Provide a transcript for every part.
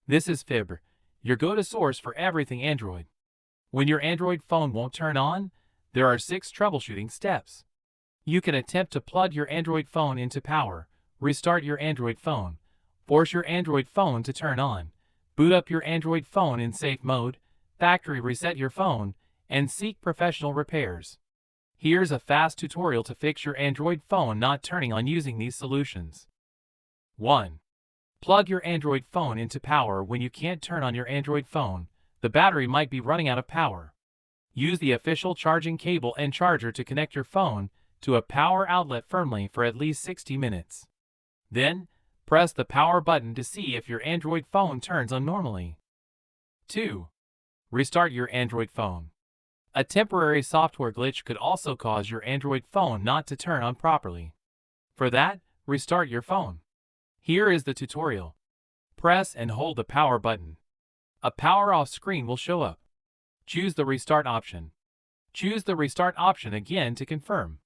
This is Fibr, your go-to source for everything Android. When your Android phone won't turn on, there are 6 troubleshooting steps. You can attempt to plug your Android phone into power, restart your Android phone, force your Android phone to turn on, boot up your Android phone in safe mode, factory reset your phone, and seek professional repairs. Here's a fast tutorial to fix your Android phone not turning on using these solutions. 1. Plug your Android phone into power. When you can't turn on your Android phone, the battery might be running out of power. Use the official charging cable and charger to connect your phone to a power outlet firmly for at least 60 minutes. Then, press the power button to see if your Android phone turns on normally. 2. Restart your Android phone. A temporary software glitch could also cause your Android phone not to turn on properly. For that, restart your phone. Here is the tutorial. Press and hold the power button. A power off screen will show up. Choose the restart option. Choose the restart option again to confirm.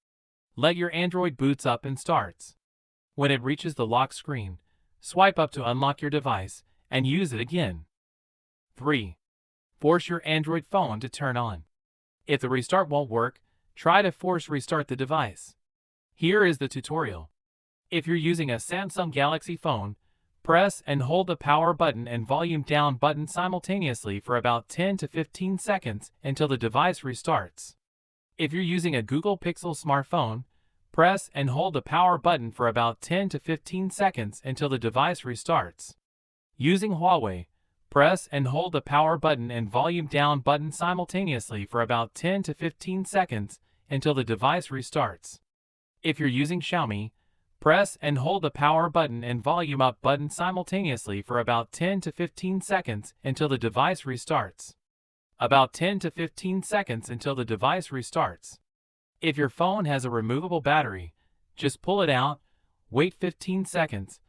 Let your Android boots up and starts. When it reaches the lock screen, swipe up to unlock your device and use it again. 3. Force your Android phone to turn on. If the restart won't work, try to force restart the device. Here is the tutorial. If you're using a Samsung Galaxy phone, press and hold the power button and volume down button simultaneously for about 10 to 15 seconds until the device restarts. If you're using a Google Pixel smartphone, press and hold the power button for about 10 to 15 seconds until the device restarts. Using Huawei, press and hold the power button and volume down button simultaneously for about 10 to 15 seconds until the device restarts. If you're using Xiaomi, press and hold the power button and volume up button simultaneously for about 10 to 15 seconds until the device restarts. About 10 to 15 seconds until the device restarts. If your phone has a removable battery, just pull it out, wait 15 seconds,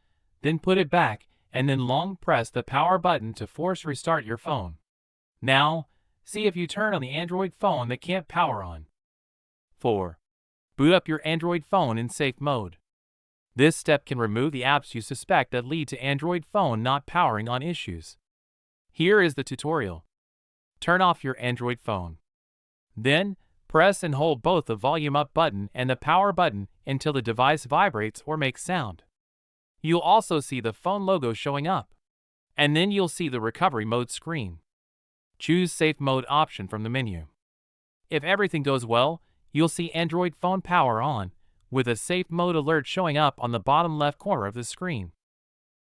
then put it back, and then long press the power button to force restart your phone. Now, see if you turn on the Android phone that can't power on. 4. Boot up your Android phone in safe mode. This step can remove the apps you suspect that lead to Android phone not powering on issues. Here is the tutorial. Turn off your Android phone. Then, press and hold both the volume up button and the power button until the device vibrates or makes sound. You'll also see the phone logo showing up. And then you'll see the recovery mode screen. Choose Safe Mode option from the menu. If everything goes well, you'll see Android phone power on, with a safe mode alert showing up on the bottom left corner of the screen.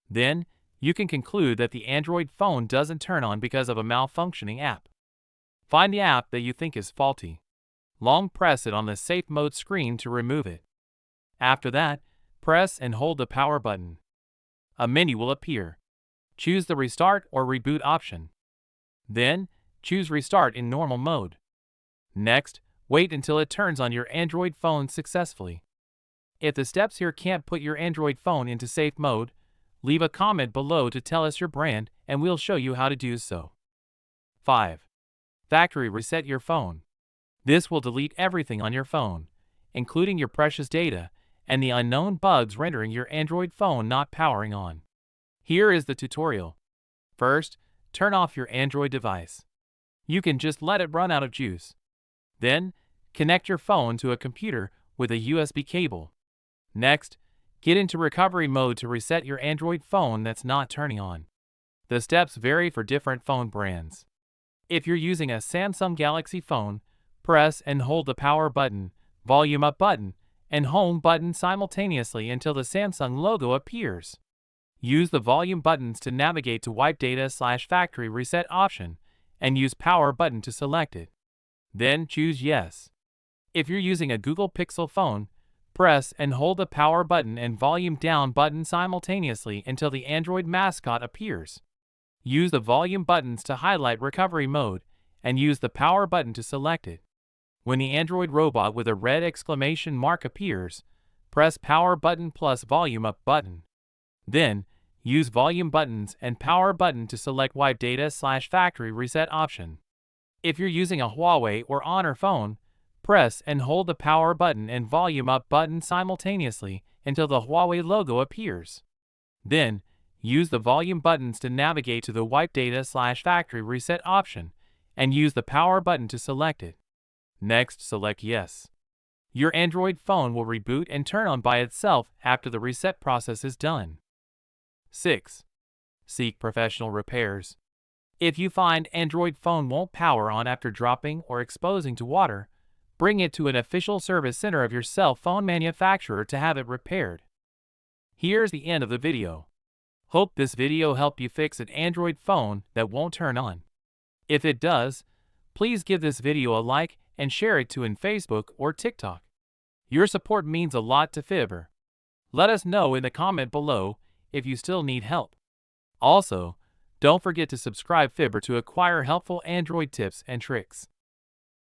Then, you can conclude that the Android phone doesn't turn on because of a malfunctioning app. Find the app that you think is faulty. Long press it on the safe mode screen to remove it. After that, press and hold the power button. A menu will appear. Choose the restart or reboot option. Then, choose restart in normal mode. Next, wait until it turns on your Android phone successfully. If the steps here can't put your Android phone into safe mode, leave a comment below to tell us your brand and we'll show you how to do so. 5. Factory reset your phone. This will delete everything on your phone, including your precious data and the unknown bugs rendering your Android phone not powering on. Here is the tutorial. First, turn off your Android device. You can just let it run out of juice. Then, connect your phone to a computer with a USB cable. Next, get into recovery mode to reset your Android phone that's not turning on. The steps vary for different phone brands. If you're using a Samsung Galaxy phone, press and hold the power button, volume up button, and home button simultaneously until the Samsung logo appears. Use the volume buttons to navigate to wipe data/factory reset option, and use power button to select it. Then choose yes. If you're using a Google Pixel phone, press and hold the power button and volume down button simultaneously until the Android mascot appears. Use the volume buttons to highlight recovery mode and use the power button to select it. When the Android robot with a red exclamation mark appears, press power button plus volume up button. Then, use volume buttons and power button to select wipe data/factory reset option. If you're using a Huawei or Honor phone, press and hold the power button and volume up button simultaneously until the Huawei logo appears. Then, Use the volume buttons to navigate to the wipe data/factory reset option and use the power button to select it. Next, select Yes. Your Android phone will reboot and turn on by itself after the reset process is done. 6. Seek professional repairs. If you find Android phone won't power on after dropping or exposing to water, bring it to an official service center of your cell phone manufacturer to have it repaired. Here's the end of the video. Hope this video helped you fix an Android phone that won't turn on. If it does, please give this video a like and share it to in Facebook or TikTok. Your support means a lot to Fibber. Let us know in the comment below if you still need help. Also, don't forget to subscribe Fibber to acquire helpful Android tips and tricks.